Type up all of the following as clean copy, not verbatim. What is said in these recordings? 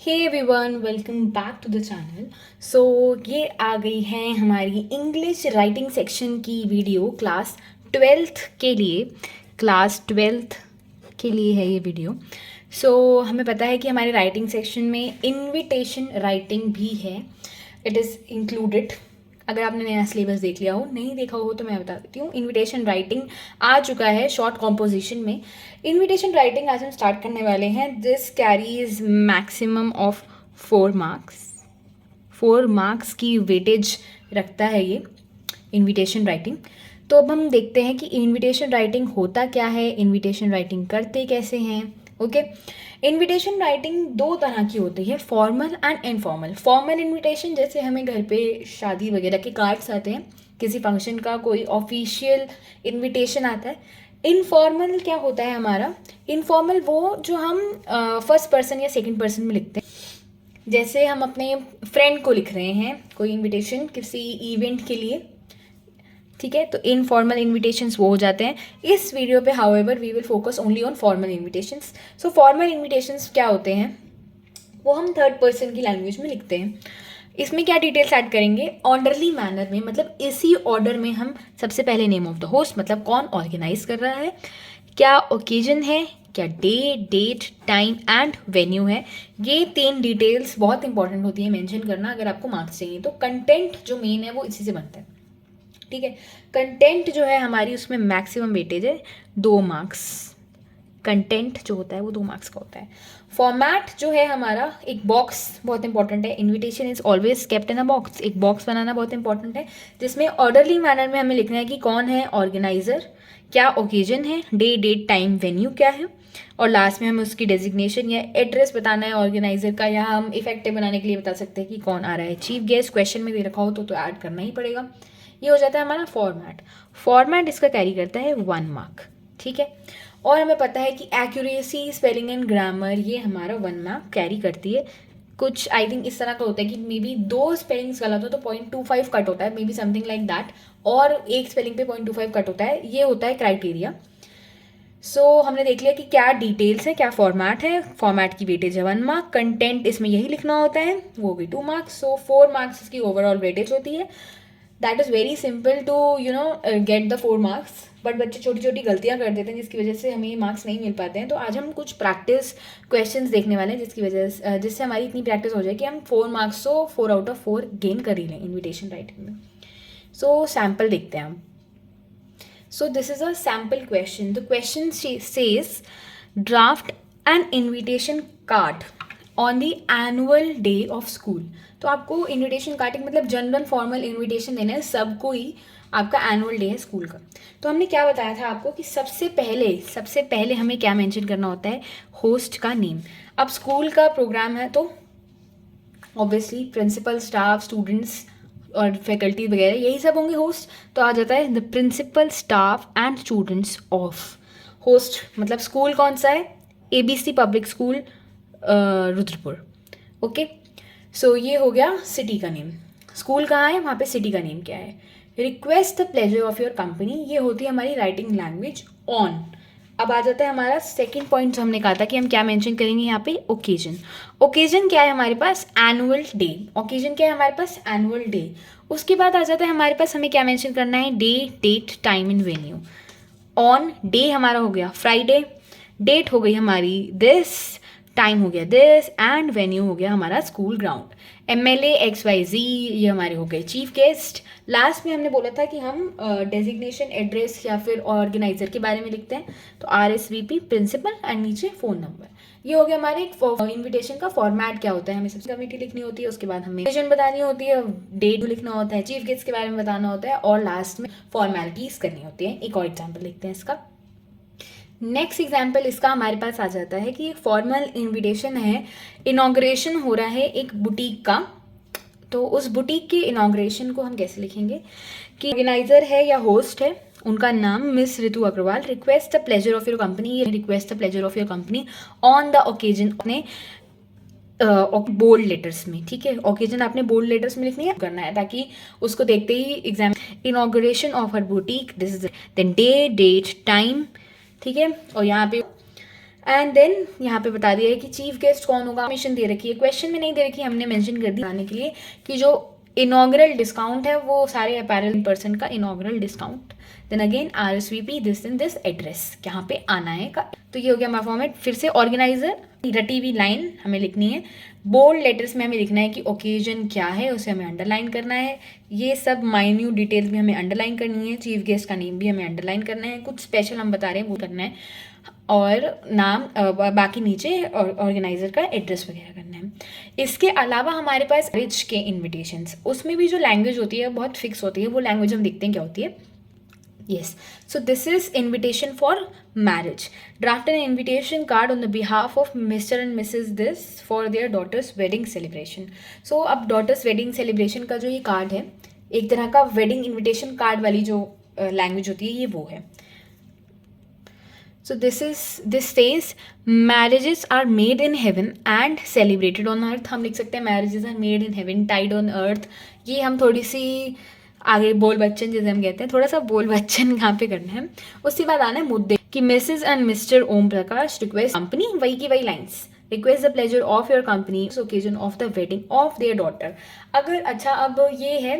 Hey everyone, welcome back to the channel. So ये आ गई है हमारी इंग्लिश राइटिंग सेक्शन की वीडियो क्लास ट्वेल्थ के लिए है ये वीडियो। सो हमें पता है कि हमारे राइटिंग सेक्शन में इनविटेशन राइटिंग भी है, इट इज़ इंक्लूडेड। अगर आपने नया सिलेबस देख लिया हो, नहीं देखा हो तो मैं बता देती हूँ। इनविटेशन राइटिंग आ चुका है शॉर्ट कॉम्पोजिशन में। इनविटेशन राइटिंग आज हम स्टार्ट करने वाले हैं। This carries maximum of 4 marks. 4 marks की वेटेज रखता है ये इनविटेशन राइटिंग। तो अब हम देखते हैं कि इनविटेशन राइटिंग होता क्या है, इनविटेशन राइटिंग करते कैसे हैं। ओके, इनविटेशन राइटिंग 2 तरह की होती है, formal and informal. Formal invitation जैसे हमें घर पे शादी वगैरह के कार्ड्स आते हैं, किसी फंक्शन का कोई ऑफिशियल इनविटेशन आता है। इनफॉर्मल क्या होता है हमारा? इनफॉर्मल वो जो हम फर्स्ट पर्सन या सेकंड पर्सन में लिखते हैं। जैसे हम अपने फ्रेंड को लिख रहे हैं कोई इनविटेशन किसी इवेंट के लिए, ठीक है, तो इनफॉर्मल इन्विटेशंस वो हो जाते हैं। इस वीडियो पे however we will focus only on formal invitations. So formal invitations क्या होते हैं, वो हम थर्ड पर्सन की लैंग्वेज में लिखते हैं। इसमें क्या डिटेल्स ऐड करेंगे? ऑर्डरली मैनर में, मतलब इसी ऑर्डर में हम सबसे पहले नेम ऑफ द होस्ट, मतलब कौन ऑर्गेनाइज कर रहा है, क्या ओकेजन है, क्या day, date, time and venue है। ये 3 डिटेल्स बहुत इंपॉर्टेंट होती है मेंशन करना अगर आपको मार्क्स चाहिए। तो कंटेंट जो मेन है वो इसी से बनता है, ठीक है। कंटेंट जो है हमारी उसमें मैक्सिमम वेटेज है 2 मार्क्स। कंटेंट जो होता है वो 2 मार्क्स का होता है। फॉर्मेट जो है हमारा, एक बॉक्स बहुत इंपॉर्टेंट है। Invitation is always kept in a box. एक बॉक्स बनाना बहुत इंपॉर्टेंट है जिसमें ऑर्डरली मैनर में हमें लिखना है कि कौन है ऑर्गेनाइजर, क्या ओकेजन है, डे, डेट, टाइम, वेन्यू क्या है, और लास्ट में हमें उसकी डेजिग्नेशन या एड्रेस बताना है ऑर्गेनाइजर का, या हम इफेक्टिव बनाने के लिए बता सकते हैं कि कौन आ रहा है। चीफ गेस्ट क्वेश्चन में दे रखा हो तो ऐड करना ही पड़ेगा। ये हो जाता है हमारा फॉर्मेट। फॉर्मेट इसका कैरी करता है 1 मार्क, ठीक है। और हमें पता है कि एक्यूरेसी, स्पेलिंग एंड ग्रामर ये हमारा 1 मार्क कैरी करती है। कुछ आई थिंक इस तरह का होता है कि मे बी 2 स्पेलिंग्स गलत हो तो 0.25 कट होता है, may be something like that, और एक स्पेलिंग पे 0.25 कट होता है। ये होता है क्राइटेरिया। सो हमने देख लिया कि क्या डिटेल्स है, क्या फॉर्मेट है। फॉर्मेट की वेटेज है 1 मार्क, कंटेंट इसमें यही लिखना होता है, वो भी 2 मार्क्स। सो 4 मार्क्स इसकी ओवरऑल वेटेज होती है। That is very simple to get the 4 marks. But बच्चे छोटी छोटी गलतियां कर देते हैं जिसकी वजह से हमें ये मार्क्स नहीं मिल पाते हैं। तो आज हम कुछ प्रैक्टिस क्वेश्चंस देखने वाले हैं जिसकी वजह से जिससे हमारी इतनी प्रैक्टिस हो जाए कि हम 4 मार्क्स तो 4 आउट ऑफ 4 गेन कर ही लें इन्विटेशन राइटिंग में। सो सैम्पल देखते हैं हम। So this is a sample question. The question says draft an invitation card on the annual day of school. तो आपको इन्विटेशन कार्डिंग मतलब जनरल फॉर्मल इन्विटेशन देना है सबको ही, आपका एनुअल डे है स्कूल का। तो हमने क्या बताया था आपको कि सबसे पहले हमें क्या मेंशन करना होता है, होस्ट का नेम। अब स्कूल का प्रोग्राम है तो ऑब्वियसली प्रिंसिपल, स्टाफ, स्टूडेंट्स और फैकल्टी वगैरह यही सब होंगे होस्ट। तो आ जाता है the principal, staff and students of. Host मतलब स्कूल कौन सा है, ABC public school Rudrapur. Okay, so ये हो गया सिटी का नेम। स्कूल कहाँ है, वहाँ पे सिटी का नेम क्या है। Request the pleasure of your company, ये होती है हमारी राइटिंग लैंग्वेज ऑन। अब आ जाता है हमारा सेकंड पॉइंट जो हमने कहा था कि हम क्या मेंशन करेंगे यहाँ पे, ओकेजन। ओकेजन क्या है हमारे पास, एनुअल डे। ओकेजन क्या है हमारे पास, एनुअल डे। उसके बाद आ जाता है हमारे पास हमें क्या मेंशन करना है, day, date, time and venue. On day हमारा हो गया फ्राइडे, डेट हो गई हमारी दिस, टाइम हो गया दिस, एंड वेन्यू हो गया हमारा स्कूल ग्राउंड। MLA XYZ ये हमारे हो गए चीफ गेस्ट। लास्ट में हमने बोला था कि हम डेजिग्नेशन, एड्रेस या फिर ऑर्गेनाइजर के बारे में लिखते हैं, तो RSVP प्रिंसिपल एंड नीचे फ़ोन नंबर। ये हो गया हमारे इन्विटेशन का फॉर्मेट क्या होता है। हमें सबसे कमेटी लिखनी होती है, उसके बाद हमें विजन बतानी होती है, डेट लिखना होता है, चीफ गेस्ट के बारे में बताना होता है, और लास्ट में फॉर्मेलिटीज़ करनी होती है। एक और एग्जाम्पल लिखते हैं इसका। नेक्स्ट एग्जाम्पल इसका हमारे पास आ जाता है कि एक फॉर्मल इनविटेशन है, इनॉग्रेशन हो रहा है एक बुटीक का। तो उस बुटीक के इनॉग्रेशन को हम कैसे लिखेंगे कि ऑर्गेनाइजर है या होस्ट है, उनका नाम miss Ritu Agarwal. Request the pleasure of your company, ये request the pleasure of your company on the occasion, अपने बोल्ड लेटर्स में, ठीक है। ओकेजन आपने बोल्ड लेटर्स में लिखनी है, करना है ताकि उसको देखते ही exam. Inauguration of her boutique, this is then day, date, time, ठीक है। और यहाँ पे एंड देन यहाँ पे बता दिया है कि चीफ गेस्ट कौन होगा, मिशन दे रखी है, क्वेश्चन में नहीं दे रखी, हमने मेंशन कर दी बताने के लिए कि जो इनॉग्रल डिस्काउंट है वो सारे अपैरल पर्सन का inaugural discount, then again RSVP this in this address, यहाँ पे आना है का। तो ये हो गया हमारा फॉर्मेट। फिर से ऑर्गेनाइजर रटी हुई लाइन हमें लिखनी है, बोल्ड लेटर्स में हमें लिखना है कि ओकेजन क्या है, उसे हमें अंडरलाइन करना है, ये सब माइन्यूट डिटेल्स भी हमें अंडरलाइन करनी है, चीफ गेस्ट का नेम भी हमें अंडरलाइन करना है, कुछ स्पेशल हम बता रहे हैं वो करना है, और नाम बाकी नीचे ऑर्गेनाइजर का एड्रेस वगैरह करना है। इसके अलावा हमारे पास मैरिज के इन्विटेशंस, उसमें भी जो लैंग्वेज होती है बहुत फिक्स होती है, वो लैंग्वेज हम देखते हैं क्या होती है। Yes, so this is invitation for marriage. Draft an invitation card on the behalf of Mr. and Mrs. this for their daughter's wedding celebration. So अब daughter's wedding celebration का जो ये कार्ड है, एक तरह का wedding invitation कार्ड वाली जो लैंग्वेज होती है ये वो है। So this says marriages are made in heaven and celebrated on earth. हम लिख सकते हैं marriages are made in heaven, tied on earth. ये हम थोड़ी सी आगे बोल बच्चन जैसे हम कहते हैं, थोड़ा सा बोल बच्चन यहाँ पे करना है। उसके बाद आना है मुद्दे कि Mrs and Mr Om Prakash request company, वही की वही lines, request the pleasure of your company occasion of the wedding of their daughter. अगर अच्छा अब ये है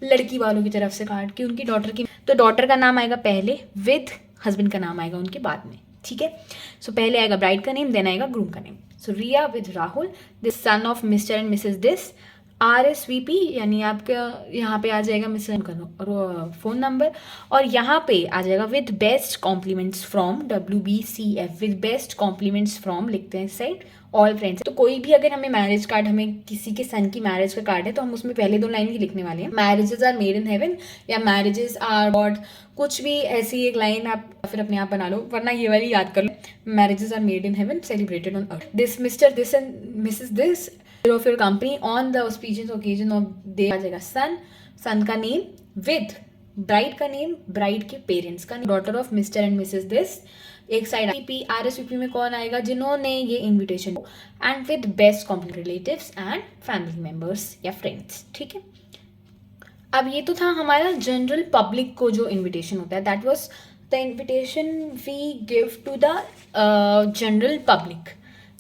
लड़की वालों की तरफ से कार्ड कि उनकी डॉटर की, तो डॉटर का नाम आएगा पहले, विद हस्बैंड का नाम आएगा उनके बाद में, ठीक है। सो पहले आएगा ब्राइड का नेम, देन आएगा ग्रूम का name. So Riya with Rahul this son of Mr and Mrs this, RSVP यानी आपका यहाँ पे आ जाएगा मिस्टर का फ़ोन नंबर, और यहाँ पे आ जाएगा with best compliments from WBCF, with best compliments from लिखते हैं इस साइड ऑल फ्रेंड्स। तो कोई भी अगर हमें मैरिज कार्ड, हमें किसी के सन की मैरिज का कार्ड है तो हम उसमें पहले 2 लाइन ही लिखने वाले हैं, marriages are made in heaven या मैरिजेस आर गॉड, कुछ भी ऐसी एक लाइन आप फिर अपने आप बना लो, वरना ये वाली याद कर लो, marriages are made in heaven celebrated on earth, this Mr this and Mrs this of your company on the auspicious occasion of day, आ जाएगा सन का नेम विद ब्राइड का नेम, ब्राइड के पेरेंट्स का name, daughter of Mr and Mrs this, एक साइड RSVP में कौन आएगा, जिन्होंने ये invitation, and with best compliment relatives and family members या फ्रेंड्स, ठीक है। अब ये तो था हमारा जनरल पब्लिक को जो इन्विटेशन होता है, that was the invitation we give to the general public.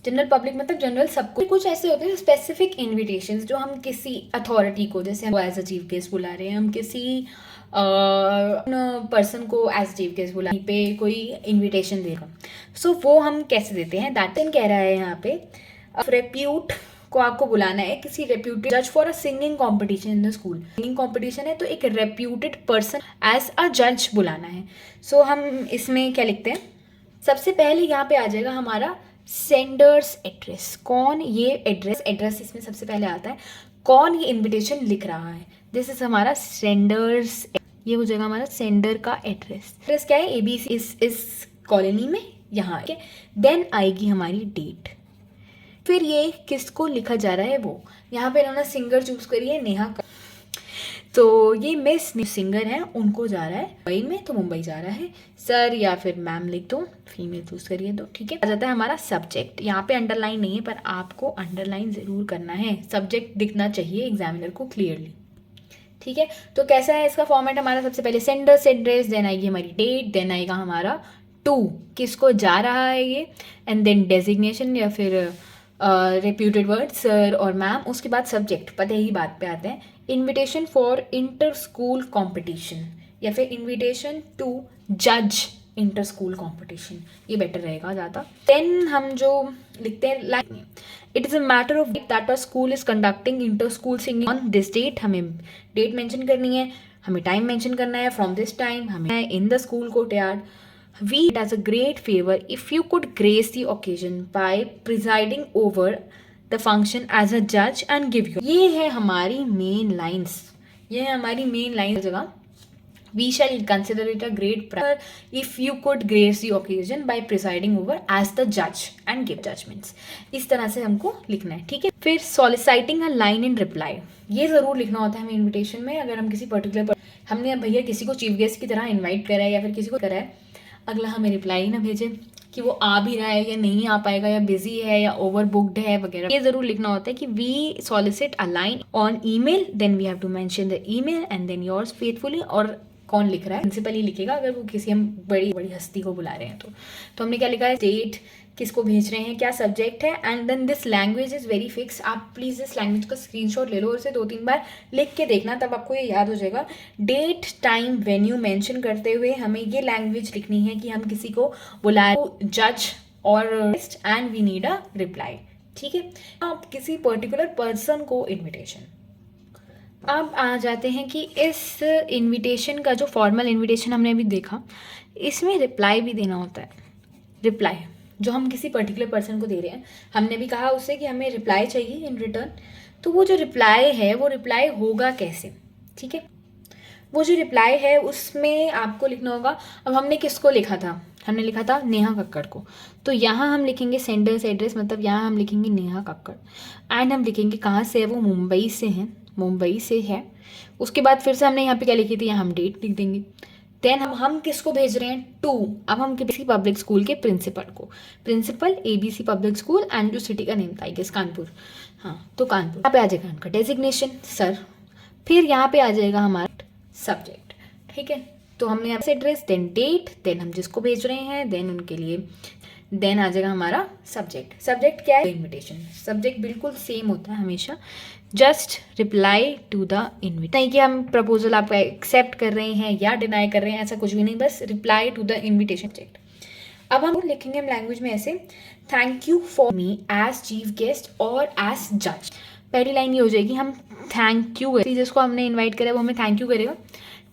General public मतलब जनरल सबको। कुछ ऐसे होते हैं स्पेसिफिक इन्विटेशंस जो हम किसी अथॉरिटी को, जैसे हम एज अ चीफ गेस्ट बुला रहे हैं, हम किसी पर्सन को एज चीफ गेस्ट बुला पे कोई इन्विटेशन देगा, सो वो हम कैसे देते हैं, दैट कह रहा है यहाँ पे रेप्यूट को आपको बुलाना है, किसी रेप्यूटेड जज for a singing competition in the school, singing competition है तो एक रेप्यूटेड पर्सन एज अ जज बुलाना है। सो हम इसमें क्या लिखते हैं, सबसे पहले यहाँ पे आ जाएगा हमारा सेंडर्स एड्रेस, कौन ये एड्रेस इसमें सबसे पहले आता है, कौन ये इन्विटेशन लिख रहा है, दिस इज हमारा सेंडर्स, ये हो जाएगा हमारा सेंडर का एड्रेस क्या है, ABC इस कॉलोनी में यहाँ के। देन आएगी हमारी डेट, फिर ये किसको लिखा जा रहा है वो, यहाँ पे इन्होंने सिंगर चूज करी है नेहा का, तो ये मिस सिंगर है उनको जा रहा है मुंबई में, तो मुंबई जा रहा है, सर या फिर मैम लिख दो, फीमेल चूज करिए तो ठीक है। आ जाता है हमारा सब्जेक्ट, यहाँ पे अंडरलाइन नहीं है पर आपको अंडरलाइन जरूर करना है, सब्जेक्ट दिखना चाहिए एग्जामिनर को क्लियरली, ठीक है। तो कैसा है इसका फॉर्मेट हमारा, सबसे पहले सेंडर्स एड्रेस, देन आएगी हमारी डेट, देन आएगा हमारा टू किसको जा रहा है ये, एंड देन डेजिग्नेशन या फिर रेप्यूटेड वर्ड सर और मैम, उसके बाद सब्जेक्ट, पता ही बात पे आते हैं, invitation for inter school competition या फिर इन्विटेशन टू जज इंटर स्कूल कॉम्पिटिशन, ये बेटर रहेगा ज़्यादा। देन हम जो लिखते हैं line, it is a matter of that a school is conducting inter school singing on this date, हमें डेट मेंशन करनी है, हमें टाइम मेंशन करना है, फ्रॉम दिस टाइम हमें in the school courtyard. We it as a great favor if you could grace the occasion by presiding over the function as a judge and give you, ये है हमारी main lines, ये है हमारी main line जगह। We shall consider it a great pleasure if you could grace the occasion by presiding over as the judge and give judgments, इस तरह से हमको लिखना है, ठीक है। फिर soliciting a line in reply, ये ज़रूर लिखना होता है हमें इन्विटेशन में, अगर हम किसी पर्टिकुलर हमने भैया किसी को चीफ गेस्ट की तरह इन्वाइट करा है या फिर किसी को करा है, अगला हमें रिप्लाई ना भेजे कि वो आ भी रहा है या नहीं आ पाएगा या बिजी है या ओवर बुक्ड है वगैरह, ये जरूर लिखना होता है कि we solicit a line on email, then we have to mention the email and then yours faithfully, और कौन लिख रहा है, प्रिंसिपल ही लिखेगा अगर वो किसी हम बड़ी बड़ी हस्ती को बुला रहे हैं तो हमने क्या लिखा है, डेट, किसको भेज रहे हैं, क्या सब्जेक्ट है, and then this language is very fix. आप प्लीज़ इस लैंग्वेज का स्क्रीनशॉट ले लो और इसे 2-3 बार लिख के देखना, तब आपको ये याद हो जाएगा। डेट, टाइम, वेन्यू मेंशन करते हुए हमें ये लैंग्वेज लिखनी है कि हम किसी को बुला रहे हैं, जज और and we need a reply. ठीक है, आप किसी पर्टिकुलर पर्सन को इन्विटेशन। अब आ जाते हैं कि इस इनविटेशन का जो फॉर्मल इनविटेशन हमने अभी देखा, इसमें रिप्लाई भी देना होता है। रिप्लाई जो हम किसी पर्टिकुलर पर्सन को दे रहे हैं, हमने भी कहा उससे कि हमें रिप्लाई चाहिए इन रिटर्न। तो वो जो रिप्लाई है वो रिप्लाई होगा कैसे, ठीक है। वो जो रिप्लाई है उसमें आपको लिखना होगा, अब हमने किसको लिखा था, हमने लिखा था नेहा कक्कड़ को, तो यहाँ हम लिखेंगे सेंडर्स एड्रेस, मतलब यहाँ हम लिखेंगे नेहा कक्कड़, एंड हम लिखेंगे कहाँ से है, वो मुंबई से हैं, मुंबई से है। उसके बाद फिर से हमने यहाँ पे क्या लिखी थी, यहाँ हम डेट लिख देंगे। देन हम किसको भेज रहे हैं, टू, अब हम किसी पब्लिक स्कूल के प्रिंसिपल को, principal ABC public school and जो सिटी का नेम था आई गेस कानपुर, हाँ तो कानपुर। यहाँ पे आ जाएगा उनका डेजिग्नेशन सर, फिर यहाँ पे आ जाएगा हमारा सब्जेक्ट, ठीक है। तो हमने यहाँ से एड्रेस, देन डेट, देन हम जिसको भेज रहे हैं, देन उनके लिए, देन आ जाएगा हमारा सब्जेक्ट। सब्जेक्ट क्या है, इन्विटेशन। सब्जेक्ट बिल्कुल सेम होता है हमेशा, just reply to the invite, नहीं कि हम प्रपोजल आपका एक्सेप्ट कर रहे हैं या डिनाई कर रहे हैं, ऐसा कुछ भी नहीं, बस reply to the invitation subject. अब हम लिखेंगे हम लैंग्वेज में ऐसे, thank you for me as chief guest और एज जज। पहली लाइन ये हो जाएगी, हम थैंक यू, जिसको हमने इन्वाइट करा वो हमें थैंक यू करेगा,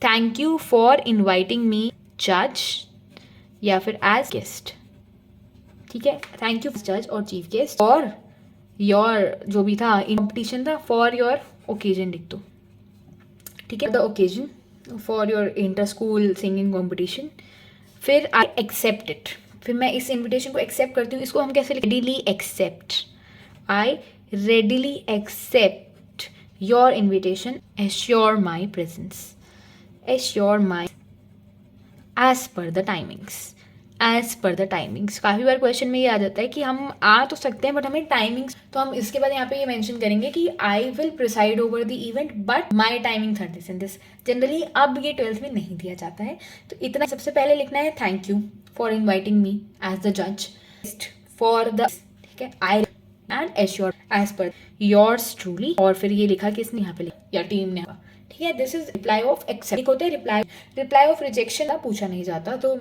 थैंक यू फॉर इन्वाइटिंग मी जज या फिर एज गेस्ट, ठीक है। थैंक यू जज और चीफ गेस्ट, और योर जो भी था कॉम्पिटिशन था, फॉर योर ओकेजन लिख दो, ठीक है, the occasion for your inter school singing competition. फिर आई एक्सेप्ट इट, फिर मैं इस इन्विटेशन को एक्सेप्ट करती हूँ, इसको हम कैसे लिखें, readily accept, I readily accept your invitation, assure my presence, assure my as per the timings, as per the timings. काफ़ी बार क्वेश्चन में ये आ जाता है कि हम आ तो सकते हैं बट हमें टाइमिंग्स, तो हम इसके बाद यहाँ पे ये मेंशन करेंगे कि I will preside over the event but my timing था दिस एंड दिस। जनरली अब ये 12th में नहीं दिया जाता है, तो इतना सबसे पहले लिखना है, thank you for inviting me as the जज फॉर द, ठीक है, I and assure as per yours truly, और फिर ये लिखा किसने यहाँ पे या टीम ने, ठीक है। This is reply of accept होते हैं, रिप्लाई ऑफ रिजेक्शन पूछा नहीं जाता, तो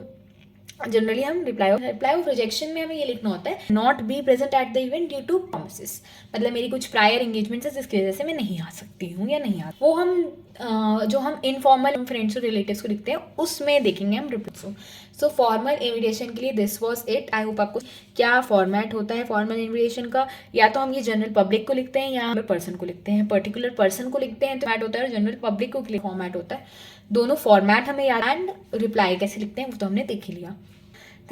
जनरली हम रिप्लाई ऑफ रिजेक्शन में हमें ये लिखना होता है, not be present at the event due to promises, मतलब मेरी कुछ प्रायर एंगेजमेंट्स है जिसकी वजह से मैं नहीं आ सकती हूँ या नहीं आ, वो हम जो हम इनफॉर्मल फ्रेंड्स और रिलेटिव्स को लिखते हैं उसमें देखेंगे हम रिप्लाई। सो फॉर्मल इन्विटेशन के लिए this was it. I hope आपको क्या फॉर्मेट होता है फॉर्मल इन्विटेशन का, या तो हम ये जनरल पब्लिक को लिखते हैं या हम पर्सन को लिखते हैं, पर्टिकुलर पर्सन को लिखते हैं तो फॉर्मेट होता है, और जनरल पब्लिक को फॉर्मेट होता है, दोनों फॉर्मेट हमें याद, एंड रिप्लाई कैसे लिखते हैं वो तो हमने देख ही लिया।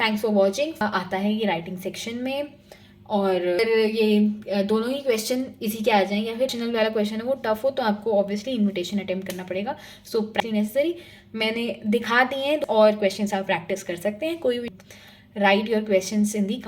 थैंक्स फॉर वॉचिंग आता है ये राइटिंग सेक्शन में, और ये दोनों ही क्वेश्चन इसी के आ जाएंगे, या फिर चैनल वाला क्वेश्चन है वो टफ हो तो आपको ऑब्वियसली इन्विटेशन अटेम्प्ट करना पड़ेगा, सो नेसेसरी मैंने दिखा दिए हैं, और क्वेश्चंस आप प्रैक्टिस कर सकते हैं। कोई भी right your questions in the